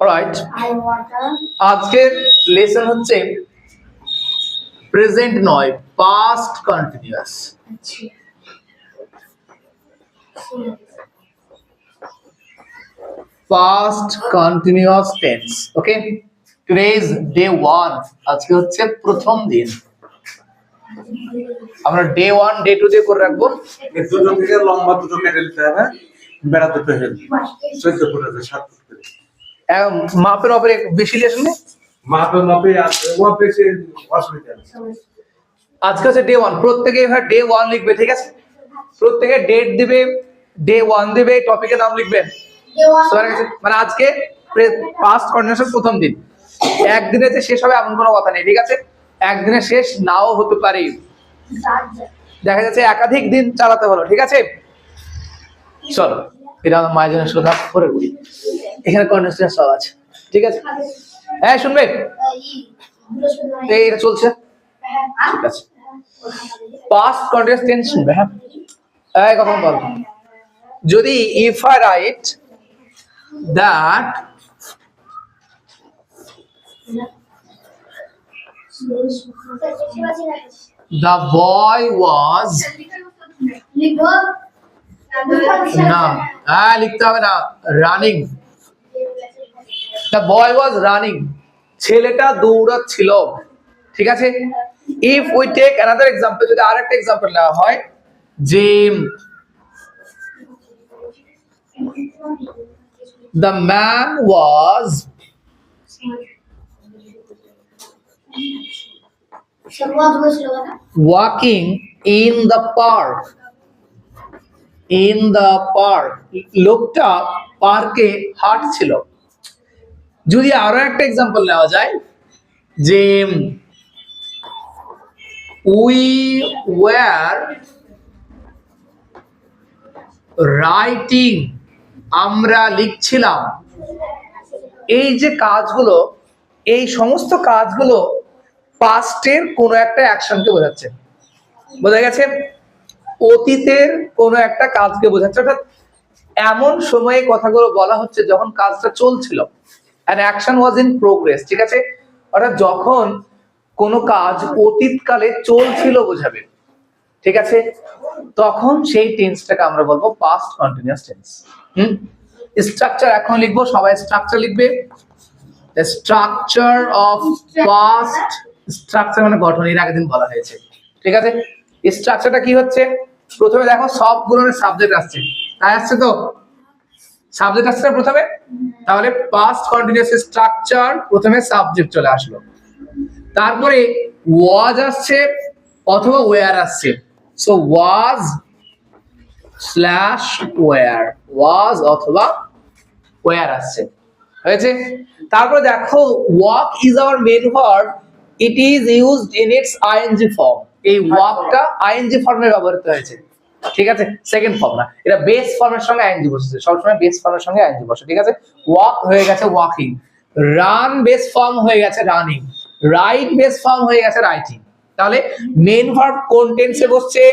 Alright, আজকের lesson হচ্ছে present নয়, past continuous. Past continuous tense. Okay, today is day 1। আজকে হচ্ছে প্রথম দিন। আমরা ডে 1 ডে 2 দিয়ে করে রাখবো। এই দুটো থেকে লম্বা দুটো কেটে নিতে হবে, বেড়া দুটো হেল 14 ফুট আছে 7 ফুট করে। মাপের ওপরে বেশি লেসন নেই, মাপে আছে ও বেশি অসুবিধা নেই। আজকে হচ্ছে ডে 1, প্রত্যেকে এভাবে ডে 1 লিখবে, ঠিক আছে? প্রত্যেকে ডেট দিবে, ডে 1 দিবে, টপিকের নাম লিখবেন। মানে আজকে পাস্ট কন্টিনিউয়াস প্রথম দিন। একদিনে যে শেষ হবে এমন কোনো কথা নেই, ঠিক আছে? একদিনে শেষ নাও হতে পারে, দেখা যাচ্ছে একাধিক দিন চালাতে হলো, ঠিক আছে? চলো এটা আমার মায়ের জন্য শ্রদ্ধা করে বলি। এখানে কন্টিনিউয়াস সব আছে, ঠিক আছে? হ্যাঁ শুনবে, এটা চলছে, ঠিক আছে? পাস্ট কন্টিনিউয়াস টেন্স শুনবে। হ্যাঁ এই কথা বল, যদি if I right that the boy was না লিখতে হবে না, running, the boy was running, ছেলেটা দৌড়াচ্ছিল, ঠিক আছে? if we take another example, যদি আরেকটা एग्जांपल নেওয়া হয় যে the man was walking in the park, লোকটা পার্কে হাঁটছিল। যদি আরো একটা एग्जांपल নেওয়া যায় যে we were writing, আমরা লিখছিলাম। এই যে কাজগুলো, এই সমস্ত কাজগুলো পাস্টের কোনো একটা অ্যাকশনকে বোঝাচ্ছে, বোঝা গেছে? অতীতের কোনো একটা কাজকে বোঝাচ্ছে, অর্থাৎ এমন সময়ে কথাগুলো বলা হচ্ছে যখন কাজটা চলছিল, and action was in progress, ঠিক আছে? অর্থাৎ যখন কোনো কাজ অতীতকালে চলছিল বোঝাবে, ঠিক আছে? তখন সেই টেন্সটাকে আমরা বলবো পাস্ট কন্টিনিউয়াস টেন্স। স্ট্রাকচার এখন লিখবো, সবাই স্ট্রাকচার লিখবে। The structure of past, structure মানে গঠন, এর আগের দিন বলা হয়েছে, ঠিক আছে? স্ট্রাকচারটা কি হচ্ছে? প্রথমে দেখো সবগুলোর সাবজেক্ট আসছে, তাই আসছে তো? সাবজেক্ট আসছে প্রথমে, তাহলে পাস্ট কন্টিনিউয়াস স্ট্রাকচার প্রথমে সাবজেক্ট চলে আসলো, তারপরে ওয়াজ আসছে অথবা ওয়্যার আসছে। So was slash were, was অথবা ওয়্যার আসছে, হয়েছে? তারপরে দেখো walk is our main verb, it is used in its ING form. এই ওয়াকটা আইএনজি ফর্মে ব্যবহৃত হয়েছে, ঠিক আছে? সেকেন্ড ফর্ম না, এটা বেস ফর্মের সঙ্গে আইএনজি বসেছে, সবসময় বেস ফর্মের সঙ্গে আইএনজি বসে, ঠিক আছে? ওয়াক হয়ে গেছে ওয়াকিং, রান বেস ফর্ম হয়ে গেছে রানিং, রাইট বেস ফর্ম হয়ে গেছে রাইটিং। তাহলে মেন ভার্ব কোন টেন্সে বসছে?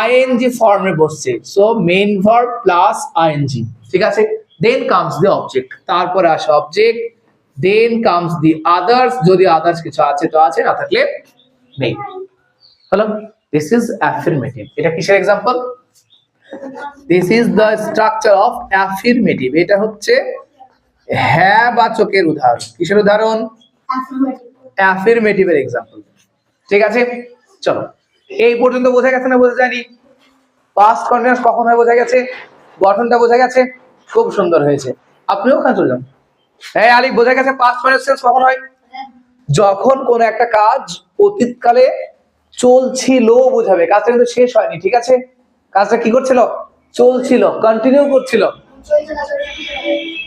আইএনজি ফর্মে বসছে। So main verb plus ING, ঠিক আছে? দেন কামস দি অবজেক্ট, তারপরে আসে object, then comes the others, যদি আদার্স কিছু আছে তো আছে, না থাকলে নেই। হলো, দিস ইজ অ্যাফার্মেটিভ। এটা কিসের example? This is the structure of affirmative. এটা হচ্ছে হ্যাঁ বাচকের উদাহরণ। কিসের উদাহরণ? অ্যাফার্মেটিভের এক্সাম্পল, ঠিক আছে? চলো, এই পর্যন্ত বোঝা গেছে না বোঝা যায়নি? পাস্ট কন্টিনিউয়াস কখন হয় বোঝা গেছে, গঠনটা বোঝা গেছে, খুব সুন্দর হয়েছে। আপনিও ওখানে চলে যান। হ্যাঁ আলিফ, বোঝা গেছে পাস্ট কন্টিনিউয়াস কখন হয়? যখন কোন একটা কাজ অতীতকালে চলছিল বোঝাবে, কাজটা কিন্তু শেষ হয়নি, ঠিক আছে? কাজটা কি করছিল? চলছিল, কন্টিনিউ করছিল।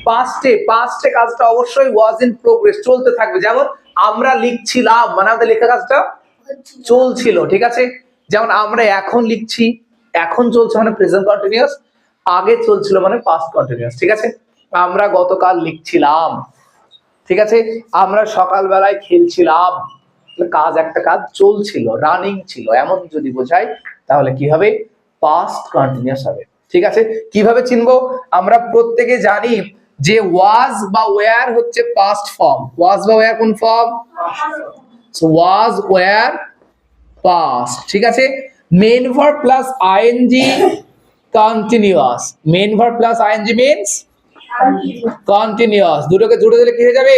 পাস্টে কাজটা অবশ্যই ওয়াজ ইন প্রোগ্রেস, চলতে থাকবে। যেমন আমরা লিখছিলাম, মানে আমাদের লেখা কাজটা চলছিল, ঠিক আছে? যেমন আমরা এখন লিখছি, এখন চলছে মানে প্রেজেন্ট কন্টিনিউয়াস, আগে চলছিল মানে পাস্ট কন্টিনিউয়াস, ঠিক আছে? আমরা গতকাল লিখছিলাম, ঠিক আছে? আমরা সকালবেলায় খেলছিলাম, কাজ, একটা কাজ চলছিল, রানিং ছিল, এমন যদি বোঝায় তাহলে কি হবে? পাস্ট কন্টিনিউয়াস হবে, ঠিক আছে? কিভাবে চিনবো? আমরা প্রত্যেকে জানি যে ওয়াজ বা ওয়্যার হচ্ছে পাস্ট ফর্ম, ওয়াজ বা ওয়্যার কোন form? So was were past, ঠিক আছে। Main verb plus ING continuous, main verb plus ING means continuous, দুটোকে জুড়ে দিলে কি হয়ে যাবে?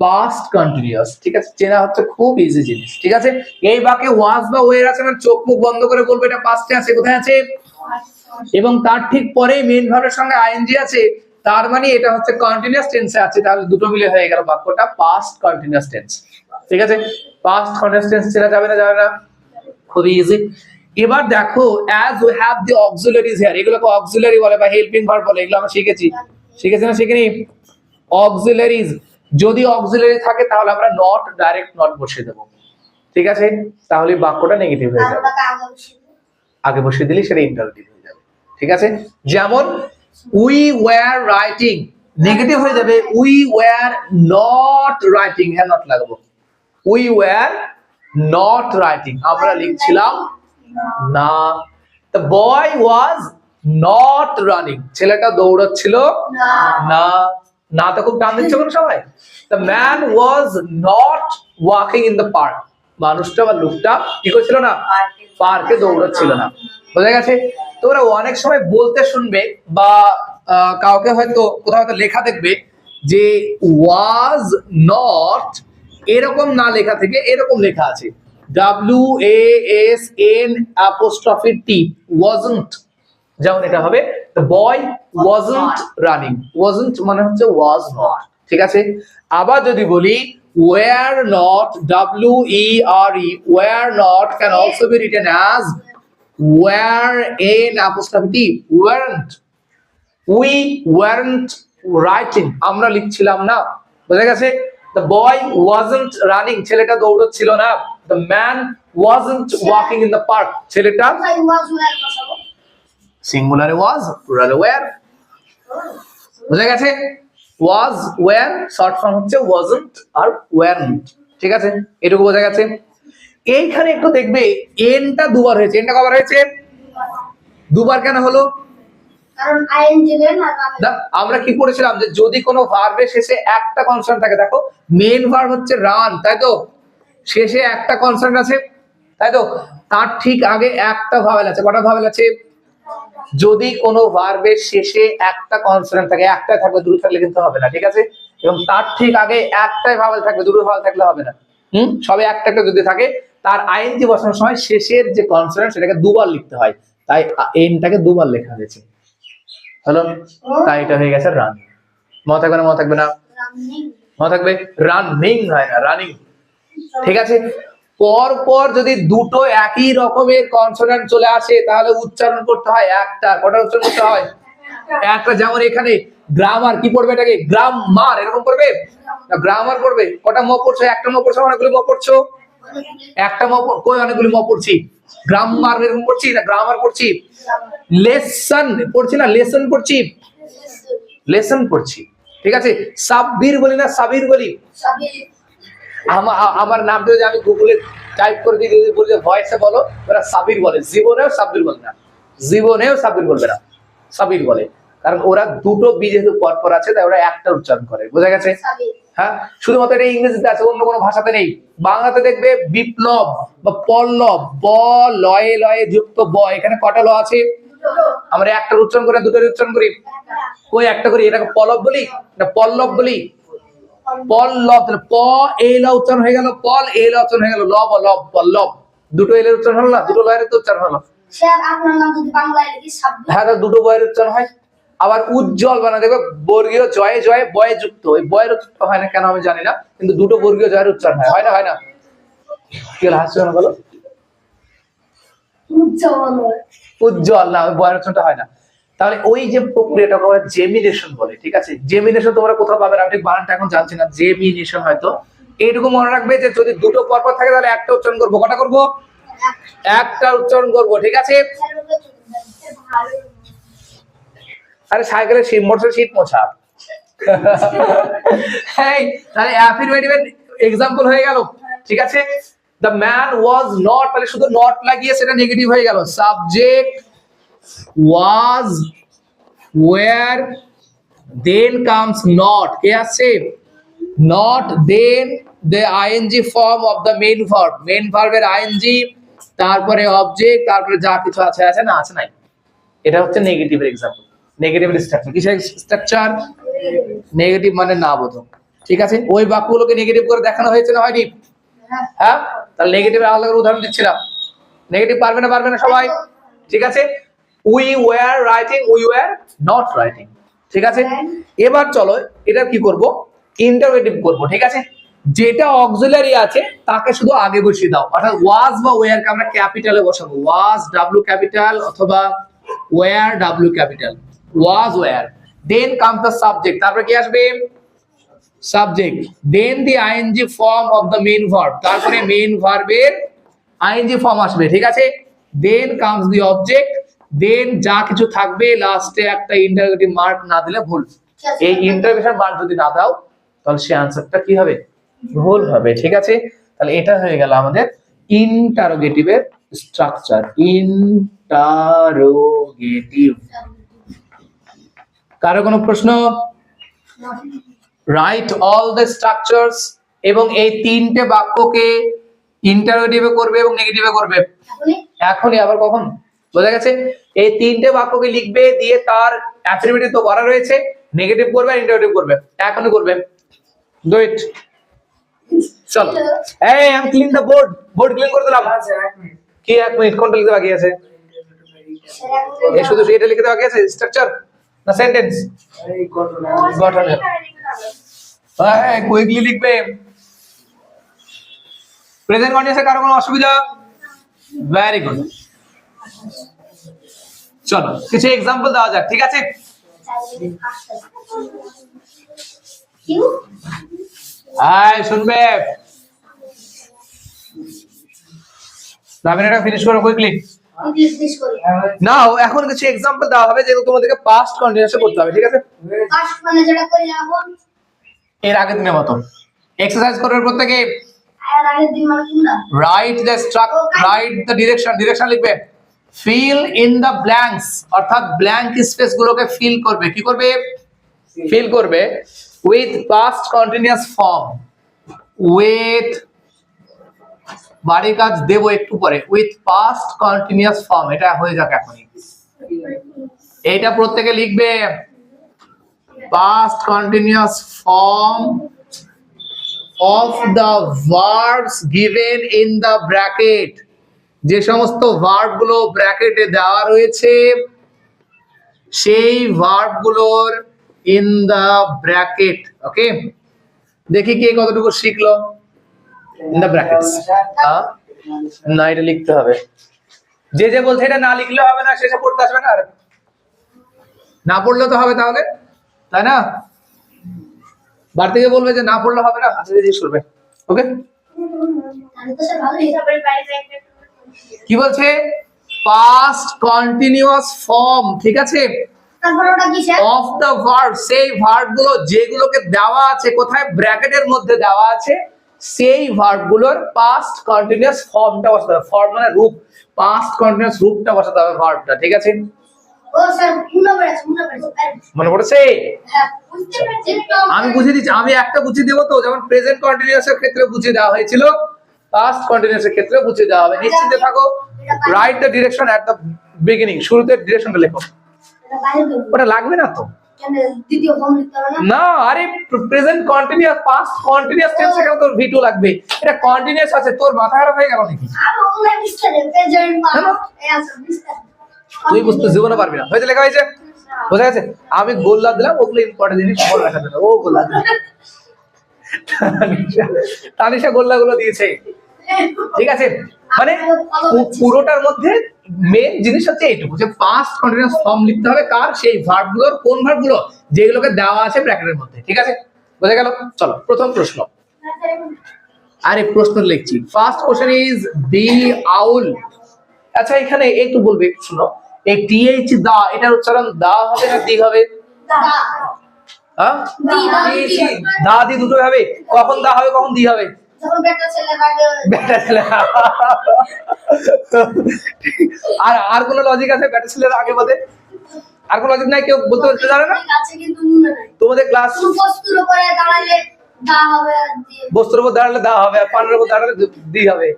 পাস্ট কন্টিনিউয়াস, ঠিক আছে। চেনা হচ্ছে খুব ইজি জিনিস, ঠিক আছে। এই বাক্যে ওয়াজ বা ওয়্যার আছে মানে চোখ মুখ বন্ধ করে বলবো এটা পাস্টে আছে, কোথায় আছে? এবং তার ঠিক পরেই মেইন ভার্বের সঙ্গে আইএনজি আছে, তার মানে এটা হচ্ছে কন্টিনিউয়াস টেন্সে আছে, তাহলে দুটো মিলে হয়ে গেল বাক্যটা পাস্ট কন্টিনিউয়াস টেন্স, ঠিক আছে। পাস্ট কন্টিনিউয়াস টেন্স চেনা যাবে না, যাবে না? খুবই ইজি। এবার দেখো as we have the auxiliaries here, এগুলোকে অক্সিলারি বলে বা হেল্পিং ভার্ব বলে, এগুলো আমরা শিখেছি, শিখেছি না শিখিনি? অক্সিলারিজ, যদি অক্সিলারি থাকে তাহলে আমরা নট, ডাইরেক্ট নট বসিয়ে দেবো, ঠিক আছে। তাহলে বাক্যটা নেগেটিভ হয়ে যাবে, আগে বসিয়ে দিলে সেটা ইন্টারোগেটিভ হয়ে যাবে, ঠিক আছে। যেমন উই ওয়্যার রাইটিং, নেগেটিভ হয়ে যাবে উই ওয়্যার নট রাইটিং, হ্যাঁ নট লাগাবো, উই ওয়্যার নট রাইটিং, আমরা লিখছিলাম না। The boy was not running, ছেলেটা দৌড়াচ্ছিল না, না তো খুব টান দিচ্ছে কোন সবাই। The man was not walking in the park, মানুষটা বা লোকটা কি করছিল না? পার্কে দৌড়াচ্ছিল না, বোঝা গেছে? তোমরা অনেক সময় বলতে শুনবে বা কাউকে হয়তো কোথাও হয়তো লেখা দেখবে যে ওয়াজ নট এরকম না লেখা থেকে এরকম লেখা আছে WASN''T wasn't, যেমন এটা হবে the boy wasn't running, wasn't মানে হচ্ছে was not, ঠিক আছে। আবার যদি বলি were not, WERE, were not can also be written as WERE''T, weren't, we weren't writing, আমরা লিখছিলাম না, বুঝা গেছে? The boy wasn't running, ছেলেটা দৌড়াচ্ছিল না। The man wasn't walking in the park, ছেলেটা সিঙ্গুলারে was, প্লুরালে were, বুঝা গেছে? was, were শর্ট ফর্ম হচ্ছে wasn't আর weren't, ঠিক আছে। এটুকু বোঝা গেছে। এইখানে একটু দেখবে এনটা দুবার হয়েছে, এনটা কবার হয়েছে? দুবার কেন হলো? কারণ আইএনজি না, আমরা কি পড়েছিলাম যে যদি কোনো ভার্বের শেষে একটা কনসোনেন্ট থাকে, দেখো মেইন ভার্ব হচ্ছে রান, তাই তো, শেষে একটা কনসোনেন্ট আছে, তাই তো, তার ঠিক আগে একটা ভাওয়েল আছে, কটা ভাওয়েল আছে? যদি কোনো ভার্বের শেষে একটা কনসোনেন্ট থাকে, একটা থাকবে, দুটো থাকলে কিন্তু হবে না, ঠিক আছে। এবং তার ঠিক আগে একটাই ভাওয়েল থাকবে, দুটো ভাওয়েল থাকলে হবে না, সবে একটা একটা যদি থাকে, তার আইএনজি বসানোর সময় শেষের যে কনসোনেন্ট সেটাকে দুবার লিখতে হয়, তাই এনটাকে দুবার লেখা হয়েছে, হলো। তাই এটা হয়ে গেছে রান, মনে থাকবে না? মনে থাকবে না? মনে থাকবে, রানিং হয় না, রানিং, ঠিক আছে। পর পর যদি দুটো একই রকমের কনসোনেন্ট চলে আসে তাহলে উচ্চারণ করতে হয় একটা, কটা উচ্চারণ করতে হয়? একটা। যেমন এখানে গ্রামার কি পড়বে, এটাকে গ্রামার এরকম পড়বে না, গ্রামার পড়বে। কটা ম পড়ছো? একটা ম পড়ছো, অনেকগুলি ম পড়ছো? একটা ম, কই অনেকগুলি ম পড়ছি? গ্রামার এরকম পড়ছি না গ্রামার পড়ছি? লেসন পড়ছি না লেসন পড়ছি? লেসন পড়ছি, ঠিক আছে। সাব্বির বলি না সাবির বলি? আমার নামটা যদি আমি গুগলে টাইপ করে দিই, যদি বলি ভয়েসে বলো, ওরা সাবির বলে, জীবনেও সাব্বির বলে না, জীবনেও সাব্বির বলবে না, সাবির বলে। কারণ ওরা দুটো বি যেহেতু পরপর আছে তাই ওরা একটা উচ্চারণ করে, বোঝা গেছে? হ্যাঁ, শুধুমাত্র এটা ইংরেজিতে আছে, অন্য কোনো ভাষাতে নেই। বাংলাতে দেখবে বিপ্লব বা পল্লব, ব লয়ে লয়ে যুক্ত ব, এখানে কটা ল আছে? আমরা একটার উচ্চারণ করে দুটোর উচ্চারণ করি, ওই একটা করি, এটাকে পল্লব বলি না পল্লব বলি? পল্লব, প এ ল উচ্চারণ হয়ে গেল, পল এ ল উচ্চারণ হয়ে গেল, লব লব পল্লব, দুটো এলের উচ্চারণ হলো না, দুটো লয়ের উচ্চারণ হলো। স্যার আপনার নাম যদি বাংলায় লিখি সাব্বির, হ্যাঁ, দুটো বয়ের উচ্চারণ হয়। আবার উজ্জ্বল বানা দেখবে বর্গীয় জয়ে জয়ে বয়ে যুক্ত, ওই বয়ের উচ্চারণ হয় না কেন আমি জানি না, কিন্তু দুটো বর্গীয় জয়ের উচ্চারণ হয়, হয় না? হয় না? কি হলো, হাসছো না বলো? উজ্জ্বল, উজ্জ্বল না, ওই বয়ের উচ্চারণটা হয় না। তাহলে ওই যে প্রক্রিয়াটা করে জেমিনেশন বলে, ঠিক আছে। জেমিনেশন তোমরা কোথাও পাবে না, আমি ঠিক বানানটা এখন জানছি না, জেমিনেশন হয়তো। এইটুকু মনে রাখবে যে যদি দুটো পরপর থাকে তাহলে একটা উচ্চারণ করবো, কটা করবো? একটা উচ্চারণ করবো, ঠিক আছে। আরে সাইকেলের সিট মোটর সিট মোছা তাহলে অ্যাফারমেটিভ এক্সাম্পল হয়ে গেল, ঠিক আছে। দ্য ম্যান ওয়াজ নট, তাহলে শুধু নট লাগিয়ে সেটা নেগেটিভ হয়ে গেল। Subject was, were, then comes not, কে আসছে? Not, then the ING form of the main verb, main ভার্বের আইএনজি, তারপরে অবজেক্ট, তারপরে যা কিছু আছে আছে না আছে নাই। এটা হচ্ছে নেগেটিভের এক্সাম্পল। নেগেটিভের স্ট্রাকচার কিসের স্ট্রাকচার? নেগেটিভ মানে না বোধক। ঠিক আছে, ওই বাক্যগুলোকে নেগেটিভ করে দেখানো হয়েছে না হয়নি? হ্যাঁ, তাহলে নেগেটিভের আলাদা করে উদাহরণ দিচ্ছিলাম। নেগেটিভ পারবে না সবাই? ঠিক আছে, we were writing, we were not writing. ঠিক আছে, এবার চলো এটা কি করব, ইন্টারোগেটিভ করব। ঠিক আছে, যেটা অক্সিলারি আছে তাকে শুধু আগে বসিয়ে দাও, অর্থাৎ ওয়াজ বা ওয়্যার কে আমরা ক্যাপিটালে বসাবো। ওয়াজ ডাব্লিউ ক্যাপিটাল অথবা were W capital, was were. Then comes the subject, তারপরে কি আসবে? Subject. Then the ING form of the main verb, তারপরে মেইন ভার্বের আইএনজি ফর্ম আসবে। ঠিক আছে, দেন কামস দি অবজেক্ট, দেন যা কিছু থাকবে, লাস্টে একটা ইন্টারোগেটিভ মার্ক না দিলে ভুল। এই ইন্টারোগেশন মার্ক যদি না দাও তাহলে সে আনসারটা কি হবে? ভুল হবে। ঠিক আছে, তাহলে এটা হয়ে গেল আমাদের ইন্টারোগেটিভের স্ট্রাকচার। ইন্টারোগেটিভ। কারো কোনো প্রশ্ন? রাইট অল দ্য স্ট্রাকচারস, এবং এই তিনটে বাক্যকে ইন্টারোগেটিভে করবে এবং নেগেটিভে করবে। এখনই? আবার কখন? বোঝা গেছে? এই তিনটে বাক্যকে লিখবে, দিয়ে তার অ্যাফার্মেটিভ তো করা রয়েছে, নেগেটিভ করবে আর ইন্টারোগেটিভ করবে। এখনই করবে, ডু ইট। চলো, এই I am clean the board, board clean করে দিলাম। কি 1 মিনিট? কোনটা লিখতে বাকি আছে? এই শুধু এটা লিখতে বাকি আছে, স্ট্রাকচার না সেন্টেন্স? গঠন। হ্যাঁ, কুইকলি লিখবে। প্রেজেন্ট কন্টিনিউয়াসে কারো কোনো অসুবিধা? Very good. চলো কিছু এক্সাম্পল দেওয়া যাক। ঠিক আছে, হ্যাঁ শুনবে। রাবিনাটা ফিনিশ করো কুইকলি। নাও এখন কিছু এক্সাম্পল দেওয়া হবে যেগুলো তোমাদেরকে পাস্ট কন্টিনিউয়াসে করতে হবে। ঠিক আছে, পাস্ট মানে যেটা করি এখন, এর আগের দিনের মতো এক্সারসাইজ করবে প্রত্যেকে। আর আগের দিন মানে কোনটা? Write the write the direction, direction লিখবে। ফিল ইন দ্য ব্ল্যাঙ্কস, অর্থাৎ ব্ল্যাঙ্ক স্পেস গুলোকে ফিল করবে। কি করবে? ফিল করবে with past continuous form. With, বাড়ির কাজ দেব একটু পরে। উইথ পাস্ট কন্টিনিউয়াস ফর্ম, এটা হয়ে যাক এখনই। এইটা প্রত্যেকে লিখবে, past continuous form of the verbs given in the bracket, যে সমস্ত ভার্ব গুলো ব্র্যাকেটে দেওয়া রয়েছে সেই ভার্ব গুলোর ইন দা ব্র্যাকেট। ওকে, দেখি কে কতটুকু শিখলো। ইন দা ব্র্যাকেটস, না এটা লিখতে হবে। যে যে বলছে এটা না লিখলে হবে না, শেষে পড়তে আসবে না। আর না পড়লে তো হবে তাহলে, তাই না? বার থেকে বলবে যে না পড়লে হবে না, আচ্ছা জিজ্ঞেস করবে। ওকে, আমি তো স্যার ভালো হিসাবের বাইরে কি বলছে? Past continuous form. ঠিক আছে, তারপর ওটা কি স্যার? অফ দ্য ভার্ব, সেই ভার্ব গুলো যেগুলোকে দেওয়া আছে কোথায়? ব্র্যাকেটের মধ্যে দেওয়া আছে, সেই ভার্ব গুলোর পাস্ট কন্টিনিউয়াস ফর্মটা বসাতে হবে। ফর্ম মানে রূপ, পাস্ট কন্টিনিউয়াস রূপটা বসাতে হবে ভার্বটা। ঠিক আছে, ও স্যার মনে পড়েছে। মনে পড়েছে? হ্যাঁ বুঝতে পেরেছি। আমি বুঝিয়ে দিচ্ছি, আমি একটা বুঝিয়ে দেবো তো, যেমন প্রেজেন্ট কন্টিনিউয়াস এর ক্ষেত্রে বুঝিয়ে দেওয়া হয়েছিল, পাস্ট কন্টিনিউয়াস এর ক্ষেত্রে বুঝিয়ে দেওয়া হবে। নিশ্চিন্তে থাকো। Write the direction at the beginning, শুরুতে ডিরেকশনটা লেখো। এটা বাইরে দেব। ওটা লাগবে না তো? কেন দ্বিতীয় ফর্ম লিখতে হবে না? না, আরে প্রেজেন্ট কন্টিনিউয়াস, পাস্ট কন্টিনিউয়াস টেন্সে কেন তোর ভি2 লাগবে? এটা কন্টিনিউয়াস আছে, তোর মাথা খারাপ হয়ে গেল নাকি? আর ওগুলা বিস্তারে প্রেজেন্ট পাস্ট এই আছে বিস্তার। তুই বুঝতে জীবনে পারবি না। হয়েছে, লেখা হয়েছে, বোঝা গেছে? আমি গোল্লা দিলাম, ওগুলো ইম্পর্টেন্ট জিনিস মনে রাখা যাবে। ও গোল্লা দিলাম, তানিশা গোল্লাগুলো দিয়েছে। ঠিক আছে, মানে পুরোটার মধ্যে মেন জিনিস হচ্ছে এইটুকু, যে পাস্ট কন্টিনিউয়াস ফর্ম লিখতে হবে কার? সেই ভার্ব গুলোর। কোন ভার্ব গুলো? যেগুলোকে দেওয়া আছে ব্র্যাকেটের মধ্যে। ঠিক আছে, বোঝা গেল? চলো প্রথম প্রশ্ন। আরে প্রশ্ন লিখছি। ফার্স্ট কোশ্চেন ইজ দি আউল। আচ্ছা এখানে একটু বলবে, শুনো, এই টিএইচ দা, এটার উচ্চারণ দা হবে না দি হবে? হ্যাঁ, দা দি দুটো হবে। কখন দা হবে, কখন দি হবে? যখন বেটা ছেলে লাগে বেটা ছেলে। আর আর কোন লজিক আছে বেটা ছেলের আগে বাদে? আর কোনো লজিক নাই? কেউ বলতে বলতে জানে না? আছে কিন্তু মনে নাই। তোমাদের ক্লাস শুধু বস্তুর উপরে দাঁড়ালে দা হবে আর দিয়ে। বস্তুর উপর দাঁড়ালে দা হবে, আর পানের উপর দাঁড়ালে দি হবে।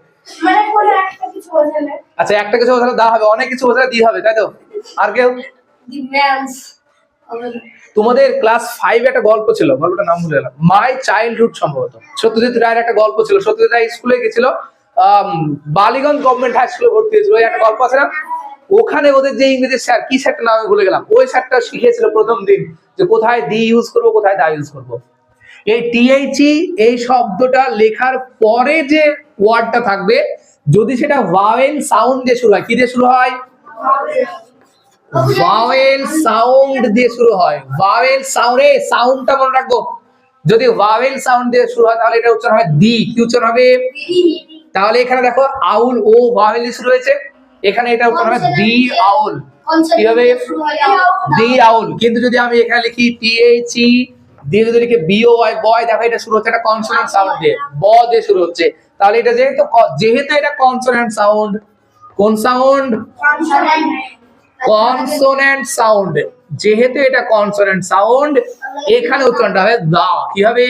মানে কোনো একটা কিছু বোঝালে আচ্ছা, একটা কিছু বোঝালে দা হবে, অনেক কিছু বোঝালে দি হবে, তাই তো? আর কেউ? দি ম্যানস হবে না। তোমাদের ক্লাস 5 একটা গল্প ছিল, গল্পটার নাম ভুলে গেলাম, মাই চাইল্ডহুড সম্ভবত। সত্যজিৎ রায়ের একটা গল্প ছিল। সত্যজিৎ রায় স্কুলে গেছিল, বালিগঞ্জ গভর্নমেন্ট হাই স্কুলে ভর্তি হয়েছিল। ওই একটা গল্প আছে না? ওখানে ওদের যে ইংরেজি স্যার, কি স্যারটা নাম আমি ভুলে গেলাম, ওই স্যারটা শিখিয়েছিল প্রথম দিন যে কোথায় দি ইউজ করবো, কোথায় দা ইউজ করবো। এই টিএইচই এই শব্দটা লেখার পরে যে ওয়ার্ডটা থাকবে, যদি সেটা ভাওয়েল সাউন্ড দিয়ে শুরু হয়, কি দিয়ে শুরু হয়? ভাওয়েল সাউন্ড দিয়ে শুরু হয়। ভাওয়েল সাউন্ড, এই সাউন্ডটা মনে রাখবো। যদি ভাওয়েল সাউন্ড দিয়ে শুরু হয় তাহলে এটা উচ্চারণ হবে দি। কি উচ্চারণ হবে? তাহলে এখানে দেখো আউল, ও ভাওয়েল দিয়ে শুরু হয়েছে, এখানে এটা উচ্চারণ হবে দি আউল। কি হবে? দি আউল। কিন্তু যদি আমি এখানে লিখি টিএইচই দিয়ে যদি লিখি বিও ওয়াই, বয়, দেখো এটা শুরু হচ্ছে একটা কনসোনেন্ট সাউন্ড দিয়ে, ব দিয়ে শুরু হচ্ছে। তাহলে এটা যেহেতু এটা কনসোনেন্ট সাউন্ড, কোন সাউন্ড? Consonant sound. যেহেতু এটা কনসোনেন্ট সাউন্ড, এখানে উচ্চারণটা হবে দা। কি হবে?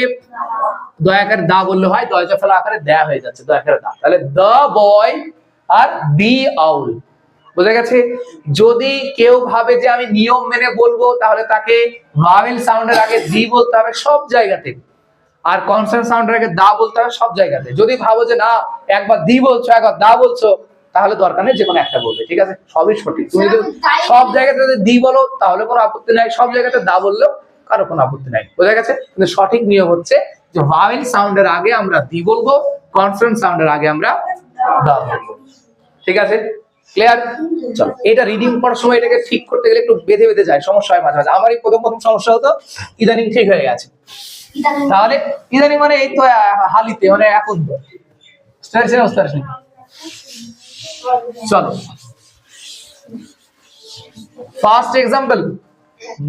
দয়াকারে দা বললে হয়, দয়জা ফেলা আকারে দেয়া হয়ে যাচ্ছে, দয়াকারে দা। তাহলে দ্য বয় আর দি আউল। বুঝা গেছে? যদি কেউ ভাবে যে আমি নিয়ম মেনে বলবো, তাহলে তাকে ভাওয়েল সাউন্ডের আগে দি বলতে হবে সব জায়গাতে, আর কনসোনেন্ট সাউন্ডের আগে দা বলতে হবে সব জায়গাতে। যদি ভাবো যে না, একবার দি বলছো একবার দা বলছো, তাহলে দরকার নেই, যে কোনো একটা বলবে, ঠিক আছে? সবই সঠিক। তুমি যদি সব জায়গাতে যদি দি বলো তাহলে কোনো আপত্তি নাই, সব জায়গাতে দা বললেও কারো কোনো আপত্তি নাই। বোঝা গেছে? কিন্তু সঠিক নিয়ম হচ্ছে যে ভাওয়েল সাউন্ডের আগে আমরা দি বলবো, কনসোনেন্ট সাউন্ডের আগে আমরা দা বলবো। ঠিক আছে? ক্লিয়ার? চলো, এটা রিডিং করার সময় এটাকে ঠিক করতে গেলে একটু বেঁধে বেঁধে যায়, সমস্যা হয় মাঝে মাঝে। আমার এই প্রথম সমস্যা হতো, ইদানিং ঠিক হয়ে গেছে। তাহলে ইদানিং মানে এই তো হালিতে, মানে এখন তো চলো, first example,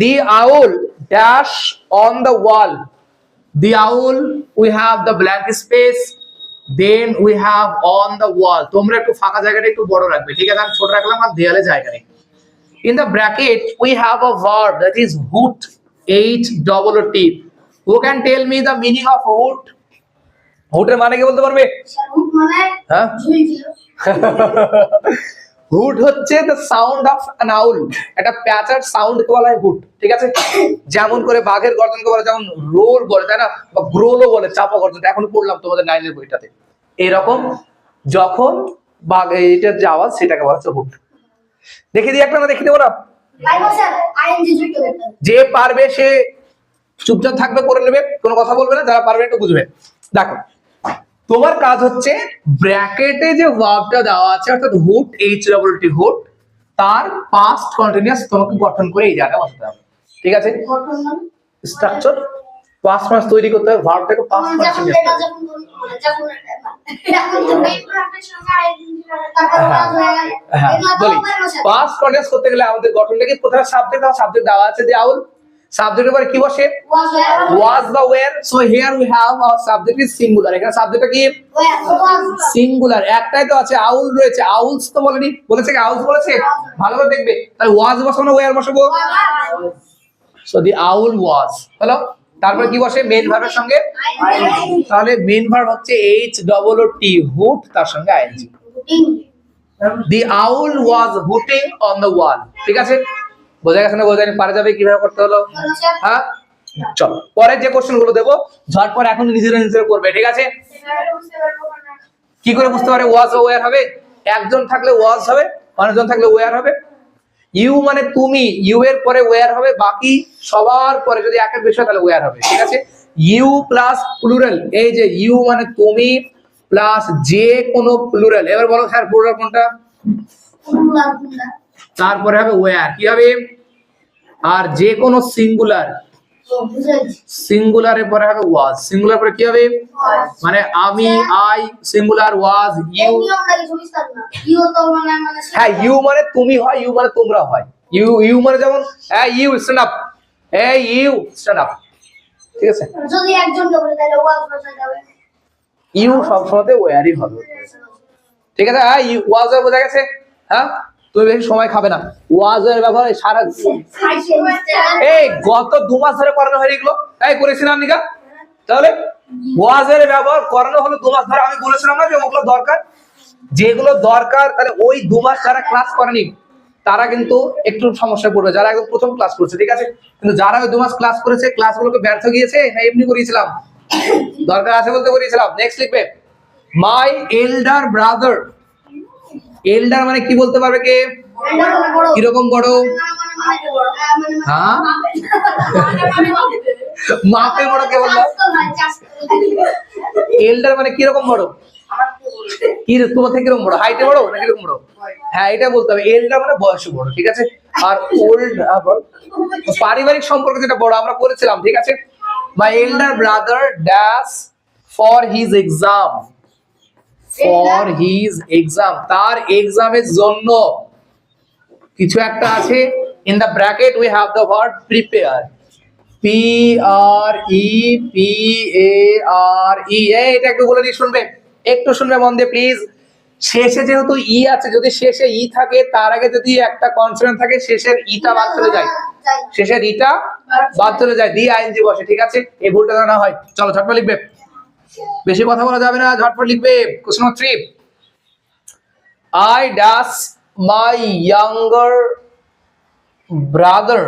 the owl dash on the wall. The owl, we have the blank space, then we have on the wall. তোমরা একটু ফাঁকা জায়গাটা একটু বড় রাখবে, ঠিক আছে? আমি ছোট রাখলাম, আর দেয়ালে জায়গা নেই। In the bracket we have a verb that is hoot, H-O-O-T. Who can tell me the meaning of hoot? হুটের মানে কি বলতে পারবে? মানে হ্যাঁ, ঝুলছিল। হুট হচ্ছে the sound of an owl. একটা প্যাচার সাউন্ডকে বলা হয় হুট, ঠিক আছে? যেমন করে বাঘের গর্জনকে বলে যেমন রোল বলে, তাই না? বা গ্রোলও বলে, চাপা গর্জন। এখন পড়লাম তোমাদের 9 এর বইটাতে। এরকম যখন বাঘ এইটার যে আওয়াজ, সেটাকে বলা হচ্ছে হুট। দেখে দিই একটা, না দেখে দেবো না? স্যার আইএনজি যুক্ত করতে হবে। যে পারবে সে চুপচাপ থাকবে, করে নেবে, কোনো কথা বলবে না। যারা পারবে একটু বুঝবে। দেখো, তোমার কাজ হচ্ছে ব্র্যাকেটে যে ভার্বটা দেওয়া আছে, অর্থাৎ হুট, H-O-O-T, হুট, তার পাস্ট কন্টিনিউয়াস তোমাকে গঠন করে এই জায়গায় বসাতে হবে, ঠিক আছে? গঠন মানে স্ট্রাকচার পাস্ট মাস তৈরি করতে হবে, ভার্বটাকে পাস্ট যখন কন্টিনিউয়াস এটা যখন মানে যখন এখন তো মেইন প্রোডাক্টের সঙ্গে আইএনজি তারপর কাজ হয়ে গেল। হ্যাঁ, এগুলো তো বলি পারবো স্যার। পাস্ট কন্টিনিউয়াস করতে গেলে আমাদের গঠনটাকে কোথায় সাবজেক্ট, আর সাবজেক্ট দেওয়া আছে যে আউল, সাবজেক্টের পরে কি বসে? ওয়াজ বা were. So here we have our subject is singular. এখানে সাবজেক্টটা কি? সিঙ্গুলার। একটাই তো আছে, আউল রয়েছে। আউলস তো বলেনি, বলেছে কি? আউলস বলেছে। ভালো করে দেখবে। তাহলে ওয়াজ বসানো, ওয়্যার বসাবো। সো দি আউল ওয়াজ হলো। তারপরে কি বসে? মেইন ভার্বের সঙ্গে। তাহলে মেইন ভার্ব হচ্ছে H-O-O-T, হুট, তার সঙ্গে ING. The owl was hooting on the wall. ঠিক আছে? বোঝা গেছে না? বোঝানি পারা যাবে কিভাবে করতে হলো? হ্যাঁ, চলো পরে যে কোশ্চেন গুলো দেবো ঝটপট এখন নিজেরা নিজেরা করবে, ঠিক আছে? কি করে বুঝতে পারে ওয়াজ ও ওয়্যার হবে? একজন থাকলে ওয়াজ হবে, অনেকজন থাকলে ওয়্যার হবে। ইউ মানে তুমি, ইউ এর পরে ওয়্যার হবে, বাকি সবার পরে যদি একের বিষয় তাহলে ওয়্যার হবে, ঠিক আছে? ইউ প্লাস প্লুরাল, এই যে ইউ মানে তুমি প্লাস যে কোনো প্লুরাল। এবার বলো স্যার প্লুরাল কোনটা? তারপরে হবে ওয়্যার, কি হবে? আর যে কোনো সিঙ্গুলার, সিঙ্গুলারের পরে হবে ওয়াজ। সিঙ্গুলার পরে কি হবে? মানে আমি, আই, সিঙ্গুলার, ওয়াজ, ইউ। হ্যাঁ, ইউ মানে তুমি হয়, ইউ মানে তোমরা হয়। ইউ মানে যেমন you stand up, you stand up, ঠিক আছে? যদি একজনকে বলে তাহলে ওয়াজ বসা যাবে। ইউ সবসময় ওয়্যারই হবে, ঠিক আছে? ইউ ওয়াজ বোঝা গেছে? হ্যাঁ, তুমি বেশি সময় খাবে না। ওয়াজ এর ব্যবহার এই সারা এই গত 2 মাস ধরে করানো হয় এগুলো, তাই করেছিলাম নিকা। তাহলে ওয়াজের ব্যবহার করানো হলো 2 মাস ধরে। আমি বলেছিলাম না যে ওগুলো দরকার, যেগুলো দরকার তাহলে ওই 2 মাস যারা ক্লাস করেনি তারা কিন্তু একটু সমস্যা পড়বে, যারা একদম প্রথম ক্লাস করছে, ঠিক আছে। কিন্তু যারা ওই 2 মাস ক্লাস করেছে, ক্লাসগুলোকে ব্যর্থ গিয়েছে না এমনি করিয়েছিলাম, দরকার আছে বলতে করিয়েছিলাম। নেক্সট লিখবে মাই এল্ডার ব্রাদার। এল্ডার মানে কি বলতে পারবে কে? কিরকম বড়? হ্যাঁ, মাপে বড় কে বললো? এল্ডার মানে কিরকম বড়? কি তোমার থেকে কিরকম বড়? হাইটে বড় না কিরকম বড়? হ্যাঁ, এটা বলতে হবে। এল্ডার মানে বয়সে বড়, ঠিক আছে। আর ওল্ড পারিবারিক সম্পর্ক যেটা বড় আমরা করেছিলাম, ঠিক আছে। My elder brother dash for his exam. For his exam, তার এক্সামের জন্য কিছু একটা আছে। In the bracket we have the word prepare. PREPARE। এটা একটু বলে দিয়ে শুনবে, একটু শুনবে মন দিয়ে প্লিজ। শেষে যেহেতু ই আছে, যদি শেষে ই থাকে তার আগে যদি একটা কনসোনেন্ট থাকে, শেষের ইটা বাদ চলে যায়, শেষের ইটা বাদ চলে যায়, দি আইএনজি বসে, ঠিক আছে। এই ভুলটা না হয়। চলো ঝটপট লিখবে, বেশি কথা বলা যাবে না, ঝটপট লিখবে। Question number 3, I dash my younger brother.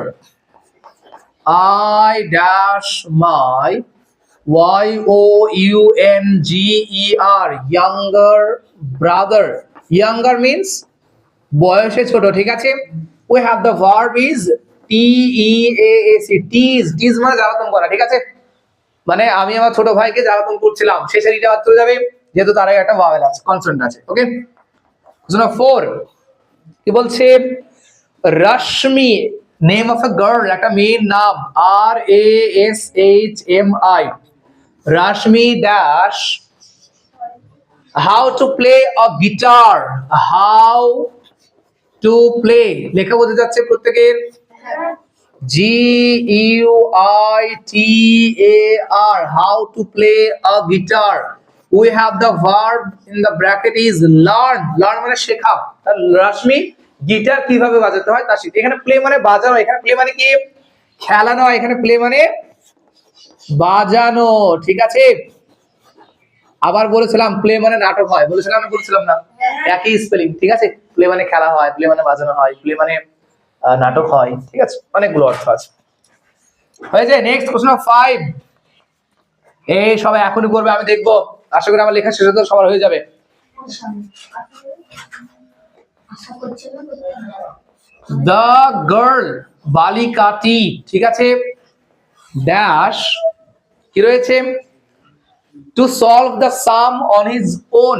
I dash my younger younger brother. Younger means বয়সে ছোট, ঠিক আছে। We have the verb is TEAS. tease মানে জ্বালাতন করা, ঠিক আছে। মানে আমি আমার ছোট ভাইকে জ্বালাতন করছিলাম, শেষের ইটা বাদ চলে যাবে যেহেতু তার আগে একটা ভাওয়েল আছে, কনসোনেন্ট আছে, ওকে। কোশ্চেন 4 কি বলছে? রশ্মি, নেম অফ এ গার্ল, একটা মেয়ের নাম। RASHMI। Rashmi dash how to play a guitar. How to play লেখা বোঝা যাচ্ছে প্রত্যেকের? GUITAR, how to play a guitar. We have the verb in the bracket is learn. Learn মানে শেখা। রশ্মি guitar কিভাবে বাজাতে হয় তা শিখে। এখানে প্লে মানে বাজানো, এখানে প্লে মানে কি? খেলা নয়, এখানে প্লে মানে বাজানো, ঠিক আছে। আবার বলেছিলাম প্লে মানে নাটক হয়, বলেছিলাম না বলেছিলাম না? একই স্পেলিং, ঠিক আছে। প্লে মানে খেলা হয়, প্লে মানে বাজানো হয়, প্লে মানে নাটক হয়, ঠিক আছে। অনেকগুলো অর্থ আছে, হয়েছে। নেক্সট কোশ্চেন 5, এই সবাই এখনই করবে, আমি দেখবো। আশা করি আমার লেখা শেষ হতে সবার হয়ে যাবে। দ্য গার্ল, বালিকাটি, ঠিক আছে। ড্যাশ কি রয়েছে? To solve the some on his own.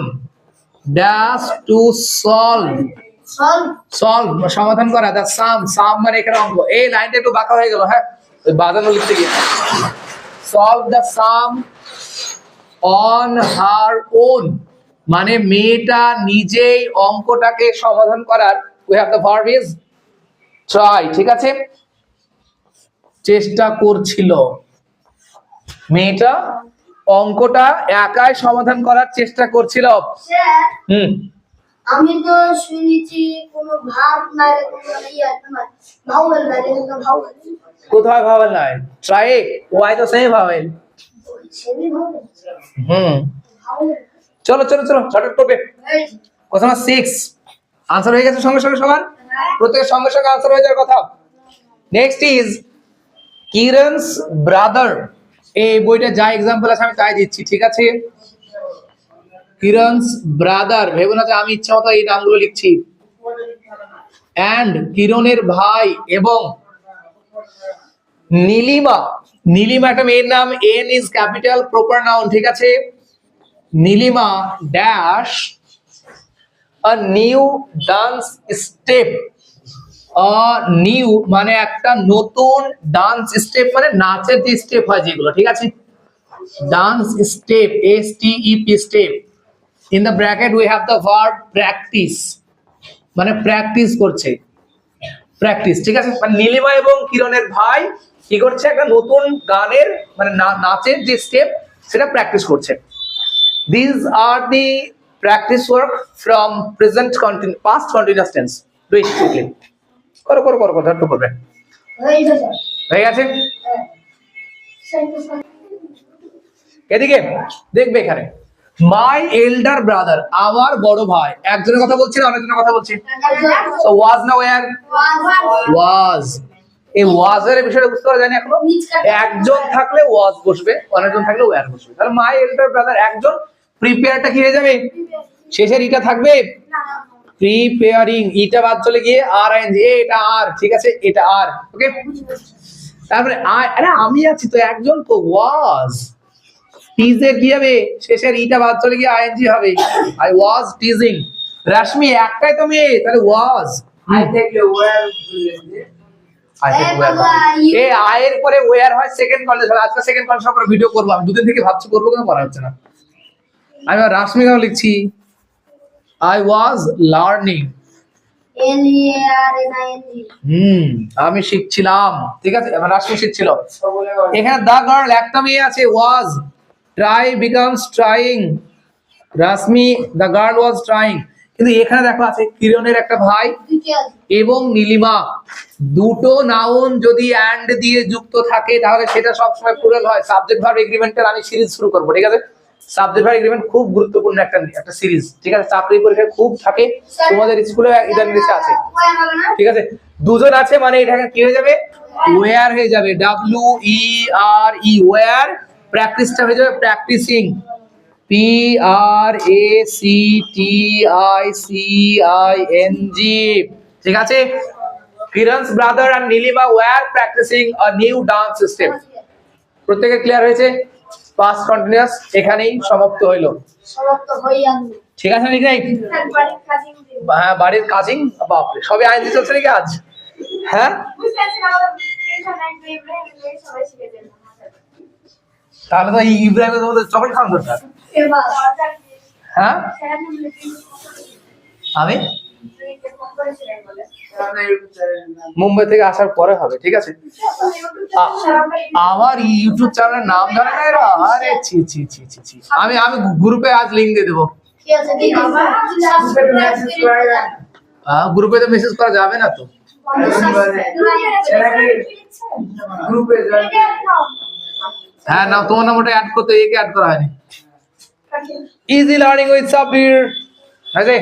Dash to solve, solve সমাধান করা, দ্য সাম, সাম মানে এখানে অঙ্ক। এই লাইনটা একটু বাঁকা হয়ে গেল, হ্যাঁ, ওই বাঁধানো লিখতে গিয়ে। Solve the some on her own মানে মেয়েটা নিজেই অঙ্কটাকে সমাধান করার। We have the verb is try, ঠিক আছে। চেষ্টা করছিল, মেয়েটা অঙ্কটা একাই সমাধান করার চেষ্টা করছিল। আমি তো শুনেছি কোনো ভার্ব নাই, কোনো ভাওয়েল নাই, ভাওয়েল কোথায় ভাওয়েল নাই? ট্রাই ওয়াই তো সেম ভাওয়েল। চলো চলো চলো ঝটপট করবে। কোশ্চেন 6 আনসার হয়ে গেছে সঙ্গে সঙ্গে সবার? প্রত্যেকের সঙ্গে সঙ্গে আনসার হয়ে যাওয়ার কথা। Next is Kiran's brother. এই বইটা যা এক্সাম্পল আছে আমি তাই দিচ্ছি, ঠিক আছে। কিরণস ব্রাদার, ভেবো না যে আমি ইচ্ছা মতো এই নামগুলো লিখছি। অ্যান্ড কিরণের ভাই এবং নীলিমা। নীলিমা একটা মেয়ের নাম, N is capital proper noun, ঠিক আছে। Nilima dash a new dance step. New মানে একটা নতুন, ডান্স স্টেপ মানে নাচের যে স্টেপ হয় যেগুলো, ঠিক আছে। Dance step, STEP step. In the bracket we have the verb practice মানে প্র্যাকটিস করছে, প্র্যাকটিস, ঠিক আছে। মানে নীলিমা এবং কিরণের ভাই কি করছে? একটা নতুন গানের মানে নাচের যে স্টেপ সেটা প্র্যাকটিস করছে। These are the practice work from present past continuous tense. বেশি টুকলি করো করো করো ধরতে করবে এই যে স্যার হয়ে গেছে স্যার এদিকে দেখবে এখানে মাই এল্ডার ব্রাদার, আমার বড় ভাই। একজনের কথা বলছি না অনেকজনের কথা বলছি? সো ওয়াজ না ওয়্যার? ওয়াজ। এই ওয়াজ এর বিষয়টা বুঝতে পারা যায়নি এখনো। একজন থাকলে ওয়াজ বসবে, অনেকজন থাকলে ওয়্যার বসবে। তাহলে মাই এল্ডার ব্রাদার একজন, প্রিপেয়ারটা কি হয়ে যাবে? শেষের ইটা থাকবে প্রিপেয়ারিং, ইটা বাদ চলে গিয়ে আর আইএনজি, এটা আর, ঠিক আছে, এটা আর, ওকে। তারপরে আরে আমি আছি তো, একজন তো ওয়াজ। টিজের কি হবে? শেষের ইটা বাদ চলে গিয়ে আইএনজি হবে, আই ওয়াজ টিজিং। রাশমি একটাই তো মেয়ে, তাহলে ওয়াজ। আই থেকে ওয়্যার আই থেকে ওয়্যার, এই আয়ের পরে ওয়্যার হয় সেকেন্ড কন্ডিশন। আজকে সেকেন্ড কন্ডিশন করে ভিডিও করব, আমি দুদিন থেকে ভাবছি করবো কেন, করা হচ্ছে না। আমি রাশমি কেন লিখছি? আই ওয়াজ লার্নিং, আমি শিখছিলাম, ঠিক আছে। এবার রাশমি শিখছিল। এখানে দা গার্ল একটা মেয়ে আছে, was, try becomes trying, Rashmi the girl was trying. কিন্তু এখানে দেখো আছে কিরণের একটা ভাই এবং নীলিমা, দুটো নাউন যদি অ্যান্ড দিয়ে যুক্ত থাকে তাহলে সেটা সবসময় প্লুরাল হয়। সাবজেক্ট ভার্ব এগ্রিমেন্টের আমি সিরিজ শুরু করব, ঠিক আছে। সাবজেক্ট ভার্ব এগ্রিমেন্ট খুব গুরুত্বপূর্ণ একটা সিরিজ, ঠিক আছে। চাকরি পরীক্ষায় খুব থাকে, তোমাদের স্কুলে এটা ইংলিশে আছে, ঠিক আছে। দুজন আছে মানে এটা কি হয়ে যাবে? ওয়্যার হয়ে যাবে, ডাব্লিউ ই আর ই, ওয়্যার। প্র্যাকটিসটা হয়ে যাবে practising, P R A C T I C I N G, ঠিক আছে। কিরণস ব্রাদার আর Nilima were practising a new dance system. প্রত্যেকে ক্লিয়ার হয়েছে? পাস্ট কন্টিনিউয়াস এখানেই সমাপ্ত হইল, ঠিক আছে নাকি? হ্যাঁ, বাড়ির কাজিং, বাপরে সবে আইনজি চলছে নাকি আজ? হ্যাঁ, তাহলে তো এই ইব্রাহিমের মধ্যে চকলেট খাওয়ানো দরকার। হ্যাঁ, আমি মুম্বাই থেকে আসার পরে হবে, ঠিক আছে। আমার ইউটিউব চ্যানেলের নাম জানে না এরা? আরে ছি ছি ছি ছি ছি, আমি গ্রুপে আজ লিংক দিয়ে দেবো। গ্রুপে তো মেসেজ করা যাবে না তো। গ্রুপে জয়েন হ্যাঁ, না তোমার নাম্বারটা অ্যাড করতে, একে অ্যাড করা হয়নি। ইজি লার্নিং উইথ সাব্বির, আছে।